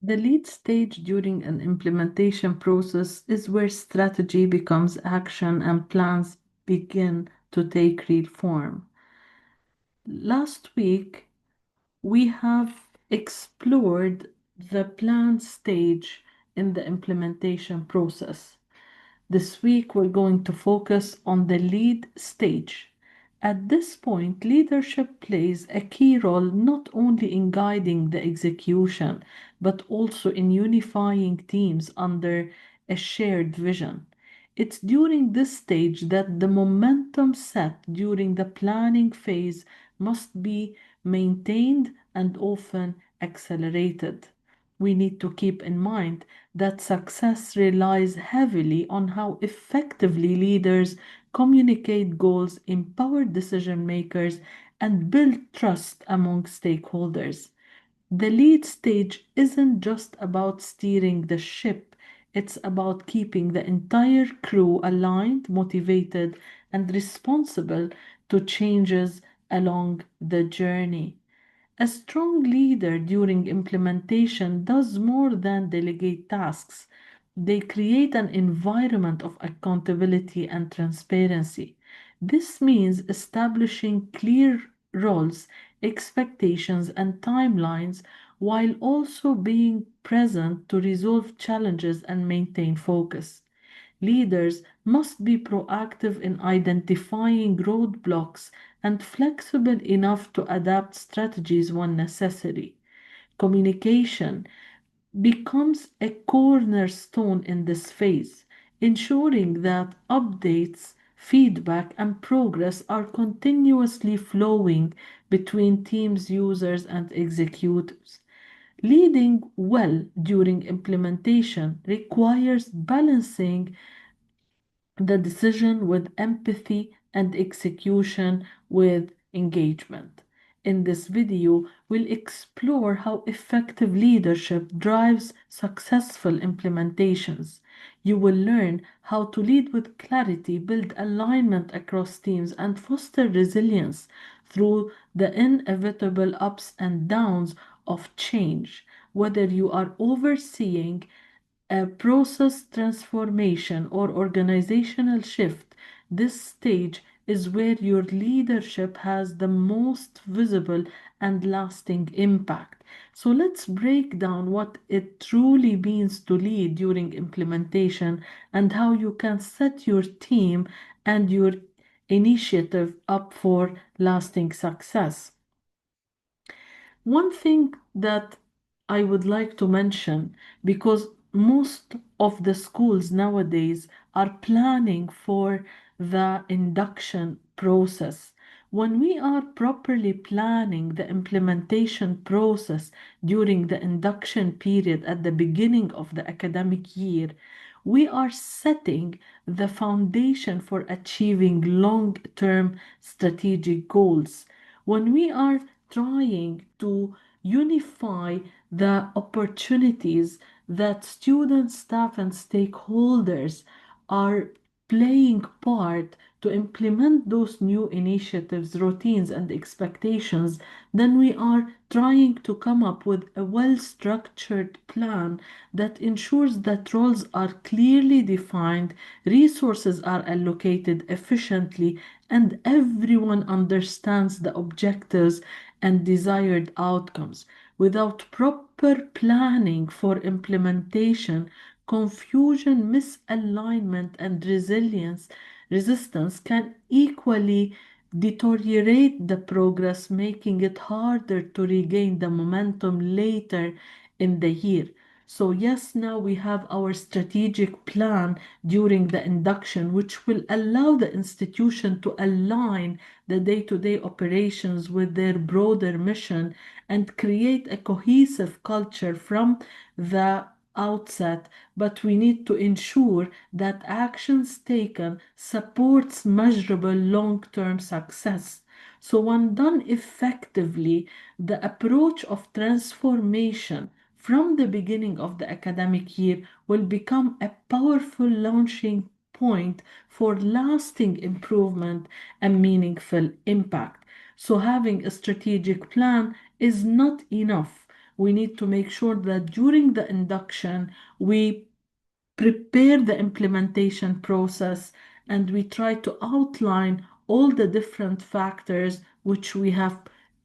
The lead stage during an implementation process is where strategy becomes action and plans begin to take real form. Last week, we have explored the plan stage in the implementation process. This week, we're going to focus on the lead stage. At this point, leadership plays a key role not only in guiding the execution, but also in unifying teams under a shared vision. It's during this stage that the momentum set during the planning phase must be maintained and often accelerated. We need to keep in mind that success relies heavily on how effectively leaders communicate goals, empower decision makers, and build trust among stakeholders. The lead stage isn't just about steering the ship, it's about keeping the entire crew aligned, motivated, and responsible to changes along the journey. A strong leader during implementation does more than delegate tasks. They create an environment of accountability and transparency. This means establishing clear roles, expectations, and timelines while also being present to resolve challenges and maintain focus. Leaders must be proactive in identifying roadblocks and flexible enough to adapt strategies when necessary. Communication becomes a cornerstone in this phase, ensuring that updates, feedback, and progress are continuously flowing between teams, users, and executives. Leading well during implementation requires balancing the decision with empathy and execution with engagement. In this video, we'll explore how effective leadership drives successful implementations. You will learn how to lead with clarity, build alignment across teams, and foster resilience through the inevitable ups and downs of change. Whether you are overseeing a process transformation or organizational shift, this stage is where your leadership has the most visible and lasting impact. So let's break down what it truly means to lead during implementation and how you can set your team and your initiative up for lasting success. One thing that I would like to mention, because most of the schools nowadays are planning for the induction process. When we are properly planning the implementation process during the induction period at the beginning of the academic year, we are setting the foundation for achieving long-term strategic goals. When we are trying to unify the opportunities that students, staff, and stakeholders are playing part to implement those new initiatives, routines, and expectations, then we are trying to come up with a well structured plan that ensures that roles are clearly defined, resources are allocated efficiently, and everyone understands the objectives and desired outcomes. Without proper planning for implementation, confusion, misalignment, and resistance can equally deteriorate the progress, making it harder to regain the momentum later in the year. So, yes, now we have our strategic plan during the induction, which will allow the institution to align the day to day operations with their broader mission and create a cohesive culture from the outset. But we need to ensure that actions taken supports measurable long-term success. So when done effectively, the approach of transformation from the beginning of the academic year will become a powerful launching point for lasting improvement and meaningful impact. So having a strategic plan is not enough. We need to make sure that during the induction, we prepare the implementation process and we try to outline all the different factors which we have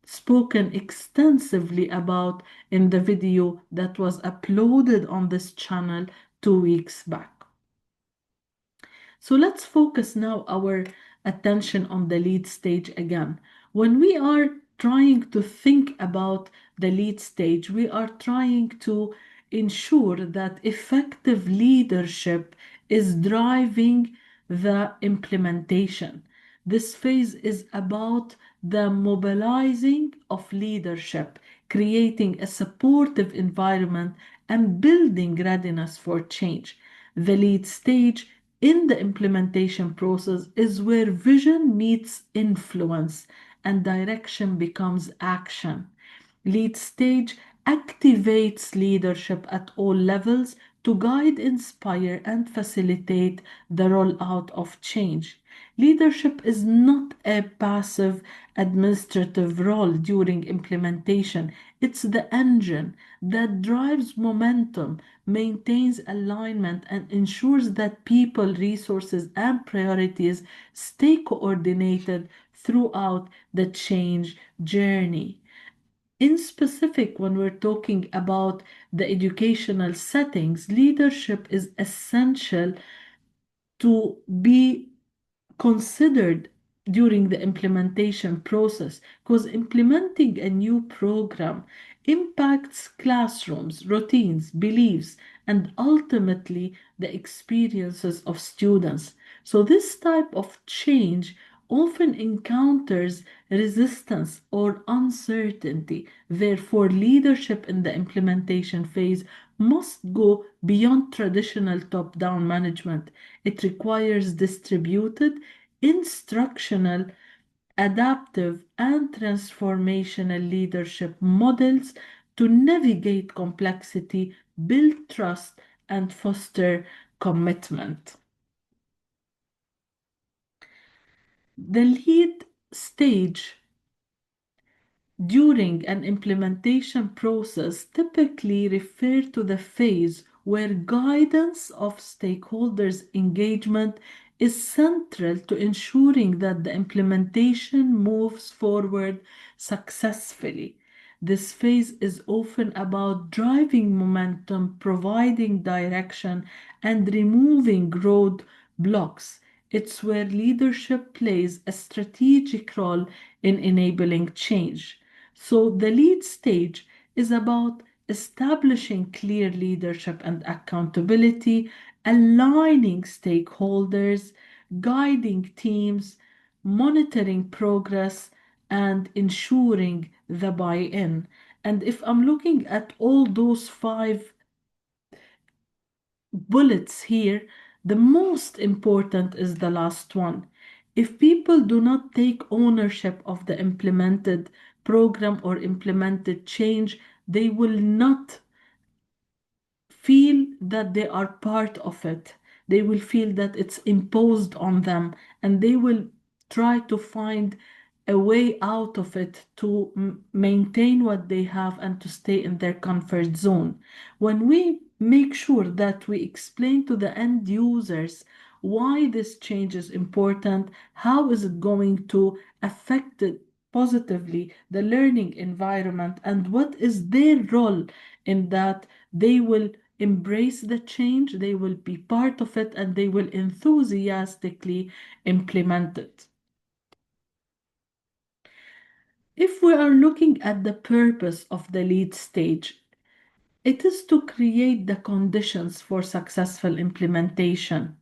spoken extensively about in the video that was uploaded on this channel 2 weeks back. So let's focus now our attention on the lead stage again. When we are trying to think about the lead stage, we are trying to ensure that effective leadership is driving the implementation. This phase is about the mobilizing of leadership, creating a supportive environment, and building readiness for change. The lead stage in the implementation process is where vision meets influence and direction becomes action. Lead stage activates leadership at all levels to guide, inspire, and facilitate the rollout of change. Leadership is not a passive administrative role during implementation. It's the engine that drives momentum, maintains alignment, and ensures that people, resources, and priorities stay coordinated throughout the change journey. In specific, when we're talking about the educational settings, leadership is essential to be considered during the implementation process because implementing a new program impacts classrooms, routines, beliefs, and ultimately the experiences of students. So, this type of change often encounters resistance or uncertainty. Therefore, leadership in the implementation phase must go beyond traditional top down management. It requires distributed, instructional, adaptive, and transformational leadership models to navigate complexity, build trust, and foster commitment. The lead stage during an implementation process typically refer to the phase where guidance of stakeholders' engagement is central to ensuring that the implementation moves forward successfully. This phase is often about driving momentum, providing direction, and removing roadblocks. It's where leadership plays a strategic role in enabling change. So, the lead stage is about establishing clear leadership and accountability, aligning stakeholders, guiding teams, monitoring progress, and ensuring the buy in. And if I'm looking at all those five bullets here, the most important is the last one. If people do not take ownership of the implemented program or implemented change, they will not feel that they are part of it. They will feel that it's imposed on them and they will try to find a way out of it to maintain what they have and to stay in their comfort zone. When we make sure that we explain to the end users why this change is important, how is it going to affect it positively the learning environment, and what is their role in that, they will embrace the change, they will be part of it, and they will enthusiastically implement it. If we are looking at the purpose of the lead stage, it is to create the conditions for successful implementation,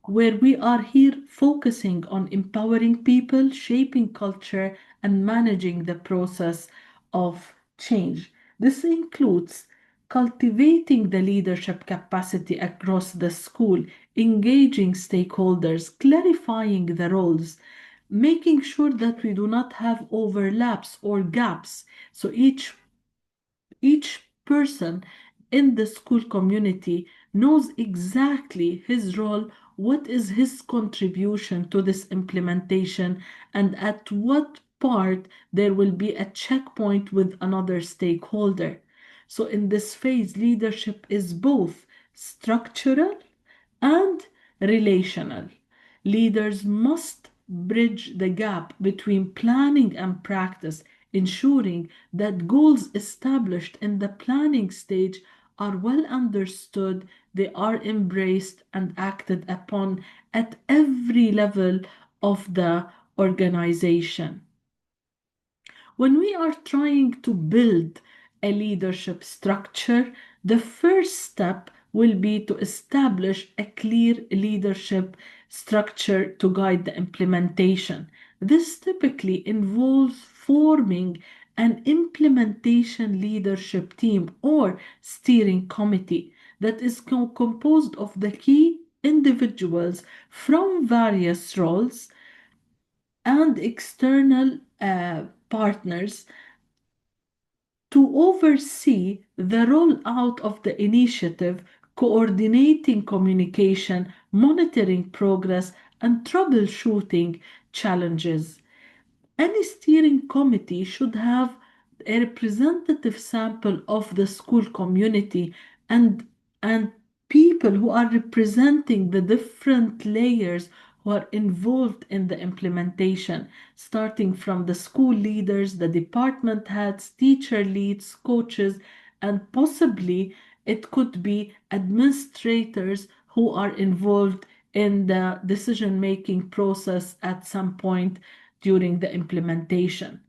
where we are here focusing on empowering people, shaping culture, and managing the process of change. This includes cultivating the leadership capacity across the school, engaging stakeholders, clarifying the roles, making sure that we do not have overlaps or gaps. So each person in the school community knows exactly his role, what is his contribution to this implementation, and at what part there will be a checkpoint with another stakeholder. So, in this phase, leadership is both structural and relational. Leaders must bridge the gap between planning and practice, ensuring that goals established in the planning stage are well understood, they are embraced and acted upon at every level of the organization. When we are trying to build a leadership structure, the first step will be to establish a clear leadership structure to guide the implementation. This typically involves forming an implementation leadership team or steering committee that is composed of the key individuals from various roles and external partners to oversee the rollout of the initiative, coordinating communication, monitoring progress, and troubleshooting challenges. Any steering committee should have a representative sample of the school community and and people who are representing the different layers who are involved in the implementation, starting from the school leaders, the department heads, teacher leads, coaches, and possibly it could be administrators who are involved in the decision making process at some point during the implementation.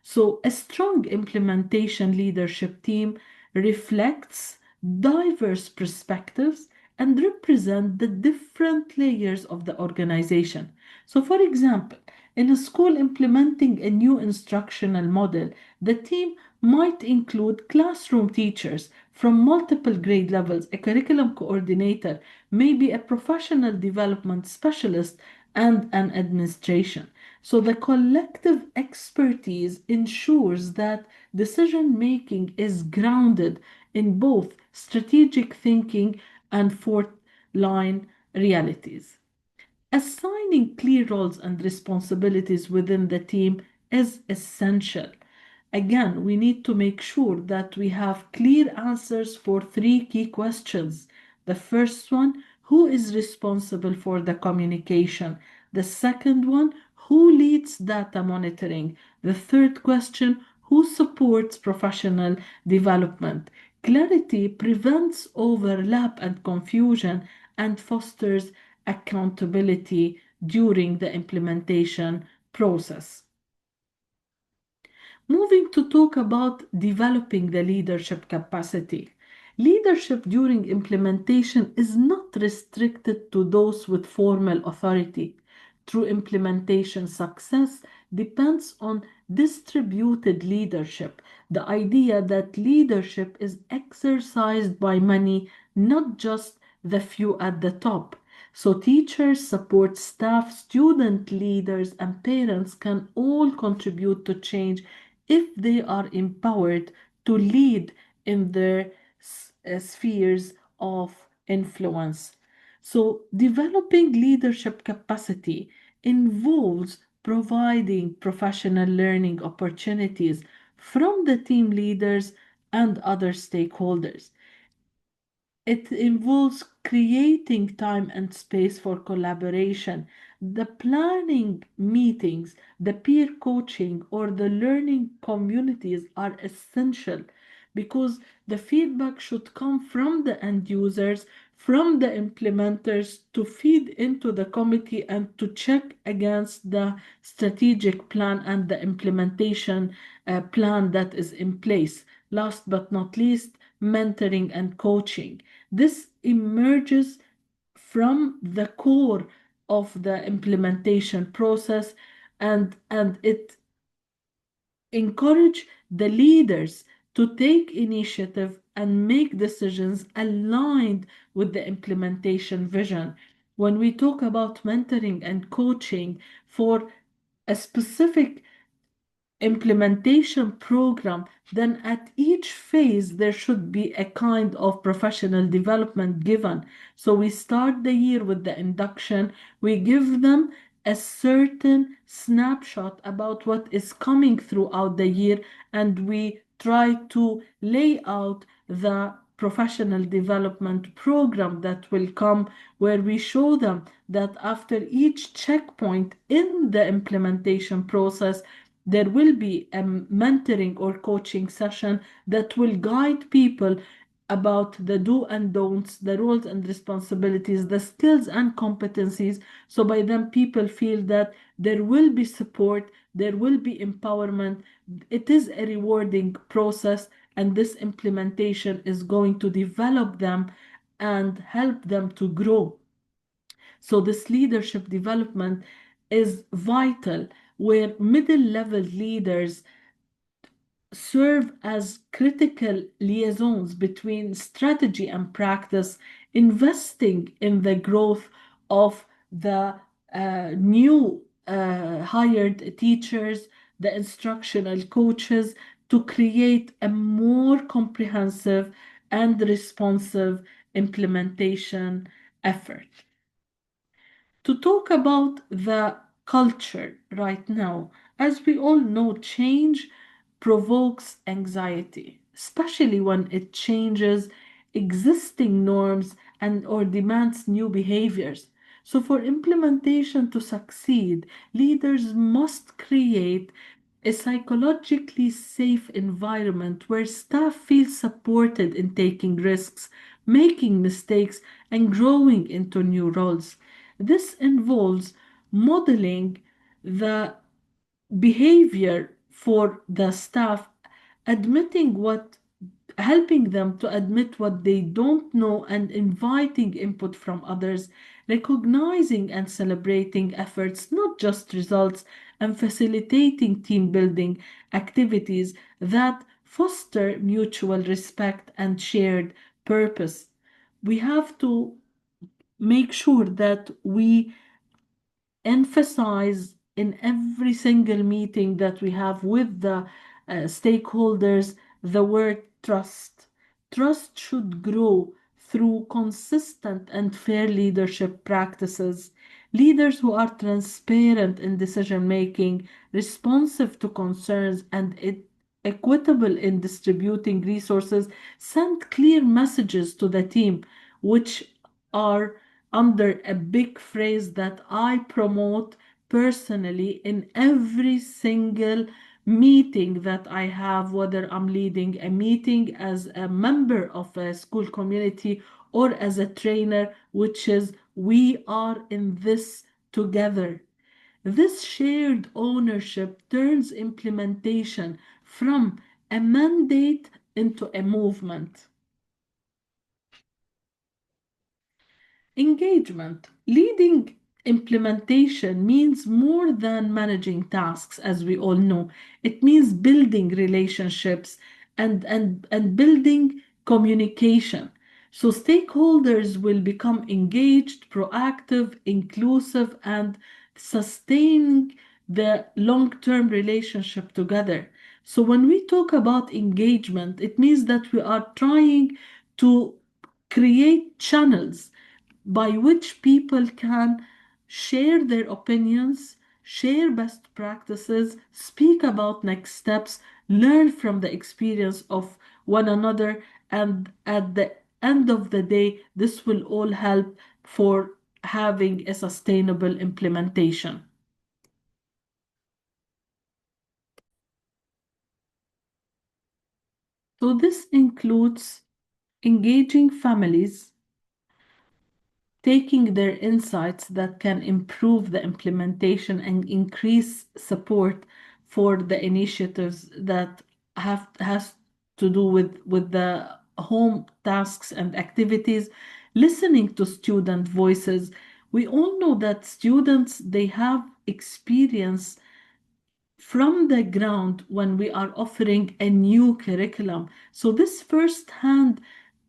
So, a strong implementation leadership team reflects diverse perspectives and represent the different layers of the organization. So, for example, in a school implementing a new instructional model, the team might include classroom teachers from multiple grade levels, a curriculum coordinator, maybe a professional development specialist, and an administration. So the collective expertise ensures that decision making is grounded in both strategic thinking and fourth line realities. Assigning clear roles and responsibilities within the team is essential. Again, we need to make sure that we have clear answers for three key questions. The first one, who is responsible for the communication? The second one, who leads data monitoring? The third question, who supports professional development? Clarity prevents overlap and confusion and fosters accountability during the implementation process. Moving to talk about developing the leadership capacity. Leadership during implementation is not restricted to those with formal authority. True implementation success depends on distributed leadership, the idea that leadership is exercised by many, not just the few at the top. So, teachers, support staff, student leaders, and parents can all contribute to change if they are empowered to lead in their spheres of influence. So, developing leadership capacity involves providing professional learning opportunities from the team leaders and other stakeholders. It involves creating time and space for collaboration. The planning meetings, the peer coaching, or the learning communities are essential because the feedback should come from the end users, from the implementers to feed into the committee and to check against the strategic plan and the implementation plan that is in place. Last but not least, mentoring and coaching. This emerges from the core of the implementation process and it encourage the leaders to take initiative and make decisions aligned with the implementation vision. When we talk about mentoring and coaching for a specific implementation program, then at each phase there should be a kind of professional development given. So we start the year with the induction, we give them a certain snapshot about what is coming throughout the year, and we try to lay out the professional development program that will come, where we show them that after each checkpoint in the implementation process, there will be a mentoring or coaching session that will guide people about the do and don'ts, the roles and responsibilities, the skills and competencies. So by then people feel that there will be support, there will be empowerment. It is a rewarding process, and this implementation is going to develop them and help them to grow. So this leadership development is vital, where middle level leaders serve as critical liaisons between strategy and practice, investing in the growth of the new hired teachers, the instructional coaches, to create a more comprehensive and responsive implementation effort. To talk about the culture right now, as we all know, change provokes anxiety, especially when it changes existing norms and or demands new behaviors. So for implementation to succeed, leaders must create a psychologically safe environment where staff feel supported in taking risks, making mistakes, and growing into new roles. This involves modeling the behavior for the staff, admitting what helping them to admit what they don't know and inviting input from others, recognizing and celebrating efforts, not just results, and facilitating team building activities that foster mutual respect and shared purpose. We have to make sure that we emphasize in every single meeting that we have with the stakeholders the word trust. Trust should grow through consistent and fair leadership practices. Leaders who are transparent in decision making, responsive to concerns, and equitable in distributing resources send clear messages to the team, which are under a big phrase that I promote personally in every single meeting that I have, whether I'm leading a meeting as a member of a school community or as a trainer, which is we are in this together. This shared ownership turns implementation from a mandate into a movement. Engagement. Leading implementation means more than managing tasks, as we all know. It means building relationships and building communication. So stakeholders will become engaged, proactive, inclusive, and sustaining the long-term relationship together. So when we talk about engagement, it means that we are trying to create channels by which people can share their opinions, share best practices, speak about next steps, learn from the experience of one another, and at the end of the day, this will all help for having a sustainable implementation. So, this includes engaging families, taking their insights that can improve the implementation and increase support for the initiatives that have has to do with the home tasks and activities, listening to student voices. We all know that students, they have experience from the ground when we are offering a new curriculum. So this first-hand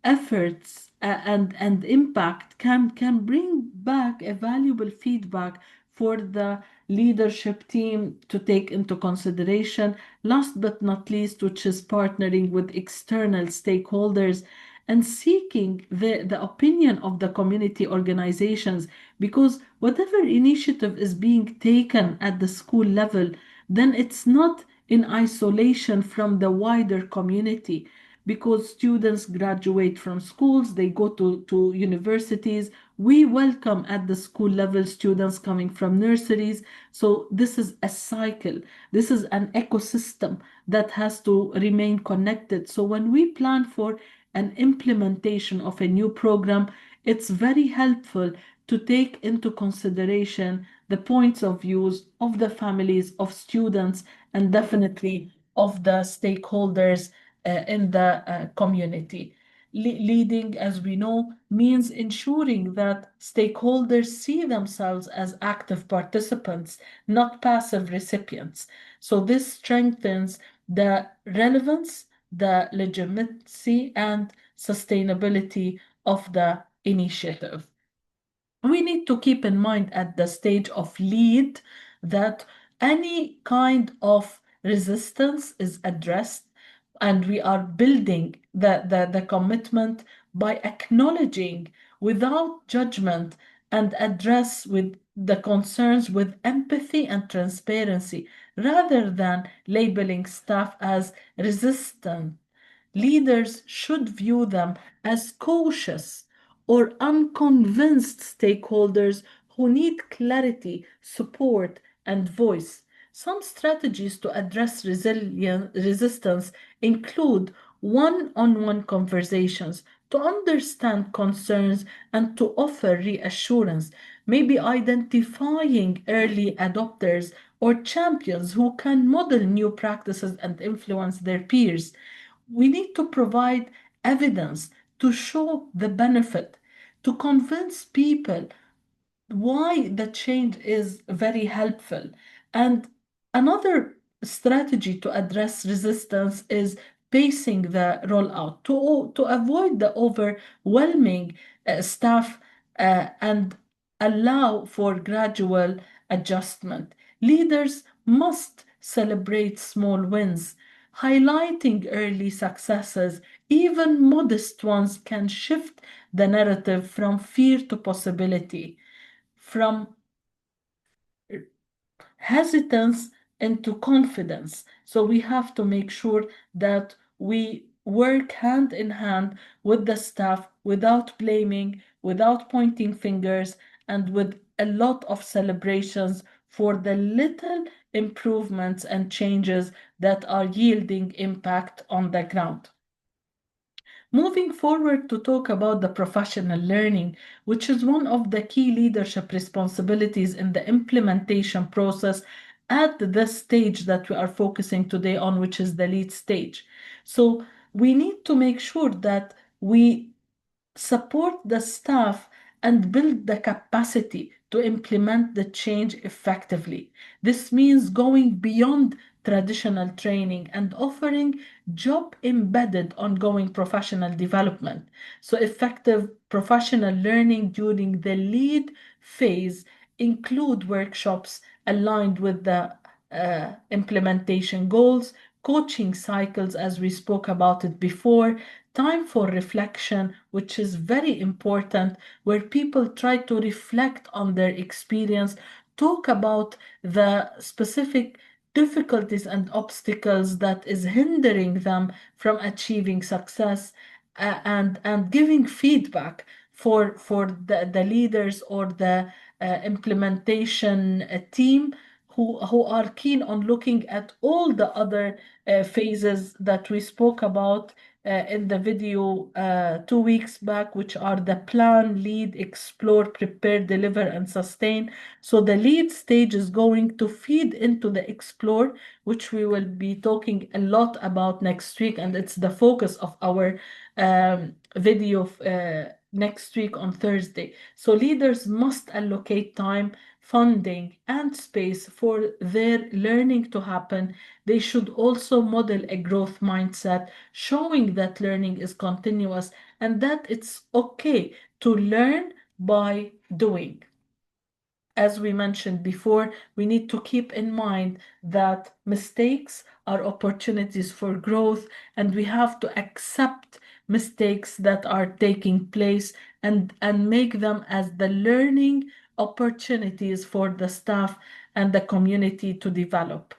efforts and impact can bring back a valuable feedback for the leadership team to take into consideration. Last but not least, which is partnering with external stakeholders and seeking the opinion of the community organizations, because whatever initiative is being taken at the school level, then it's not in isolation from the wider community, because students graduate from schools, they go to universities. We welcome at the school level students coming from nurseries. So this is a cycle. This is an ecosystem that has to remain connected. So when we plan for an implementation of a new program, it's very helpful to take into consideration the points of views of the families, of students, and definitely of the stakeholders in the community. Leading, as we know, means ensuring that stakeholders see themselves as active participants, not passive recipients. So this strengthens the relevance, the legitimacy, and sustainability of the initiative. We need to keep in mind at the stage of lead that any kind of resistance is addressed, and we are building the commitment by acknowledging without judgment and address with the concerns with empathy and transparency rather than labeling staff as resistant. Leaders should view them as cautious or unconvinced stakeholders who need clarity, support, and voice. Some strategies to address resistance include one on one conversations to understand concerns and to offer reassurance, maybe identifying early adopters or champions who can model new practices and influence their peers. We need to provide evidence to show the benefit, to convince people why the change is very helpful. And another strategy to address resistance is pacing the rollout to avoid the overwhelming staff and allow for gradual adjustment. Leaders must celebrate small wins, highlighting early successes. Even modest ones can shift the narrative from fear to possibility, from hesitance into confidence. So we have to make sure that we work hand in hand with the staff without blaming, without pointing fingers, and with a lot of celebrations for the little improvements and changes that are yielding impact on the ground. Moving forward to talk about the professional learning, which is one of the key leadership responsibilities in the implementation process at the stage that we are focusing today on, which is the lead stage. So we need to make sure that we support the staff and build the capacity to implement the change effectively. This means going beyond traditional training and offering job embedded ongoing professional development. So, effective professional learning during the lead phase include workshops aligned with the implementation goals, coaching cycles, as we spoke about it before, time for reflection, which is very important, where people try to reflect on their experience, talk about the specific difficulties and obstacles that is hindering them from achieving success, and giving feedback for the leaders or the implementation team who are keen on looking at all the other phases that we spoke about in the video 2 weeks back, which are the plan, lead, explore, prepare, deliver, and sustain. So the lead stage is going to feed into the explore, which we will be talking a lot about next week, and it's the focus of our video next week on Thursday. So leaders must allocate time, funding, and space for their learning to happen. They should also model a growth mindset, showing that learning is continuous and that it's okay to learn by doing. As we mentioned before, we need to keep in mind that mistakes are opportunities for growth, and we have to accept mistakes that are taking place and make them as the learning opportunities for the staff and the community to develop.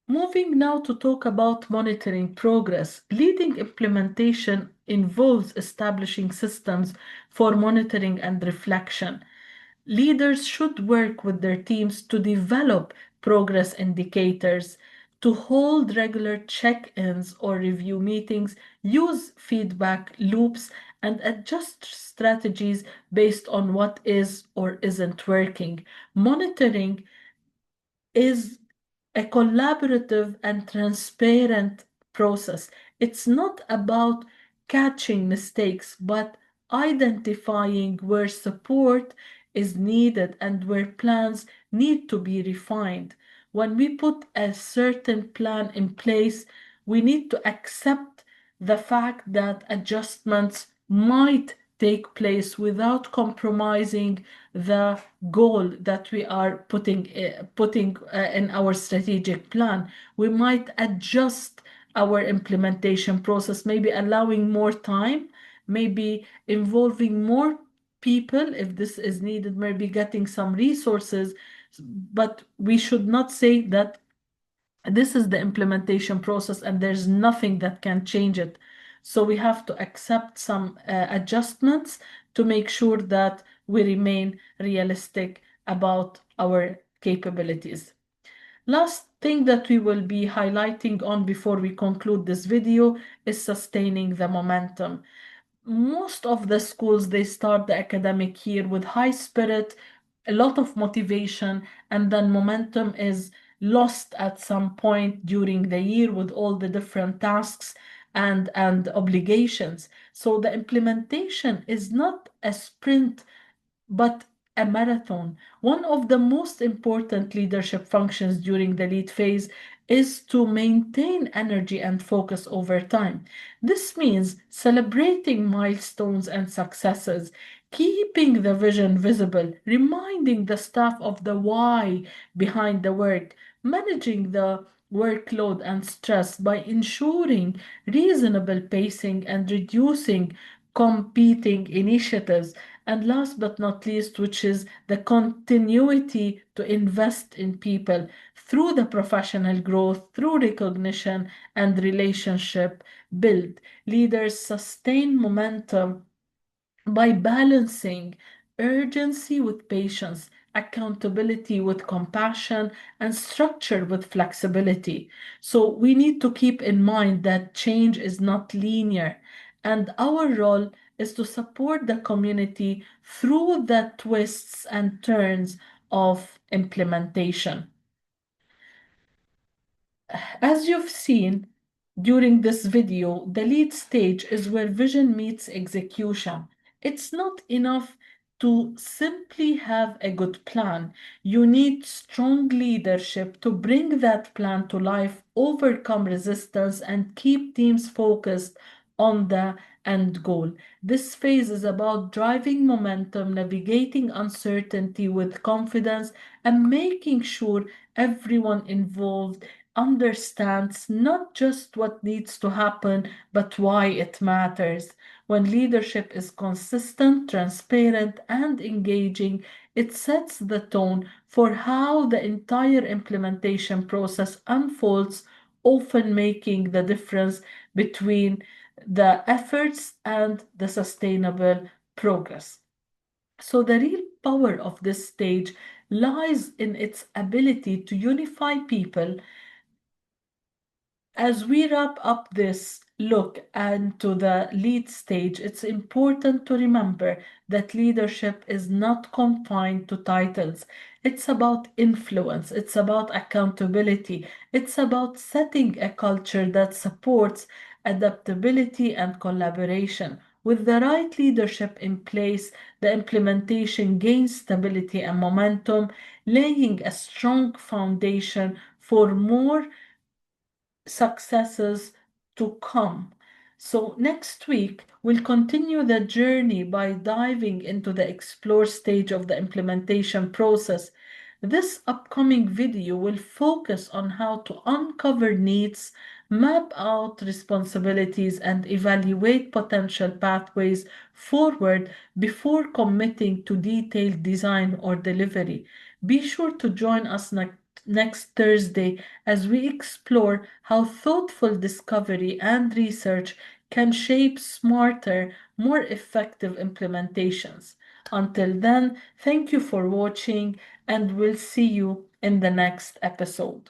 Moving now to talk about monitoring progress. Leading implementation involves establishing systems for monitoring and reflection. Leaders should work with their teams to develop progress indicators, to hold regular check ins or review meetings, use feedback loops, and adjust strategies based on what is or isn't working. Monitoring is a collaborative and transparent process. It's not about catching mistakes, but identifying where support is needed and where plans need to be refined. When we put a certain plan in place, we need to accept the fact that adjustments might take place without compromising the goal that we are putting in our strategic plan. We might adjust our implementation process, maybe allowing more time, maybe involving more people if this is needed, maybe getting some resources, but we should not say that this is the implementation process and there's nothing that can change it. So we have to accept some adjustments to make sure that we remain realistic about our capabilities. Last thing that we will be highlighting on before we conclude this video is sustaining the momentum. Most of the schools, they start the academic year with high spirit, a lot of motivation, and then momentum is lost at some point during the year with all the different tasks and obligations. So the implementation is not a sprint but a marathon. One of the most important leadership functions during the lead phase is to maintain energy and focus over time. This means celebrating milestones and successes, keeping the vision visible, reminding the staff of the why behind the work, managing the workload and stress by ensuring reasonable pacing and reducing competing initiatives, and last but not least, which is the continuity to invest in people through the professional growth, through recognition and relationship build. Leaders sustain momentum by balancing urgency with patience, accountability with compassion, and structure with flexibility. So we need to keep in mind that change is not linear, and our role is to support the community through the twists and turns of implementation. As you've seen during this video, the lead stage is where vision meets execution. It's not enough to simply have a good plan. You need strong leadership to bring that plan to life, overcome resistance, and keep teams focused on the end goal. This phase is about driving momentum, navigating uncertainty with confidence, and making sure everyone involved understands not just what needs to happen, but why it matters. When leadership is consistent, transparent, and engaging, it sets the tone for how the entire implementation process unfolds, often making the difference between the efforts and the sustainable progress. So, the real power of this stage lies in its ability to unify people. As we wrap up this look into the lead stage, it's important to remember that leadership is not confined to titles. It's about influence, it's about accountability, it's about setting a culture that supports adaptability and collaboration. With the right leadership in place, the implementation gains stability and momentum, laying a strong foundation for more successes to come. So, next week, we'll continue the journey by diving into the explore stage of the implementation process. This upcoming video will focus on how to uncover needs, map out responsibilities, and evaluate potential pathways forward before committing to detailed design or delivery. Be sure to join us next Thursday as we explore how thoughtful discovery and research can shape smarter, more effective implementations. Until then, thank you for watching, and we'll see you in the next episode.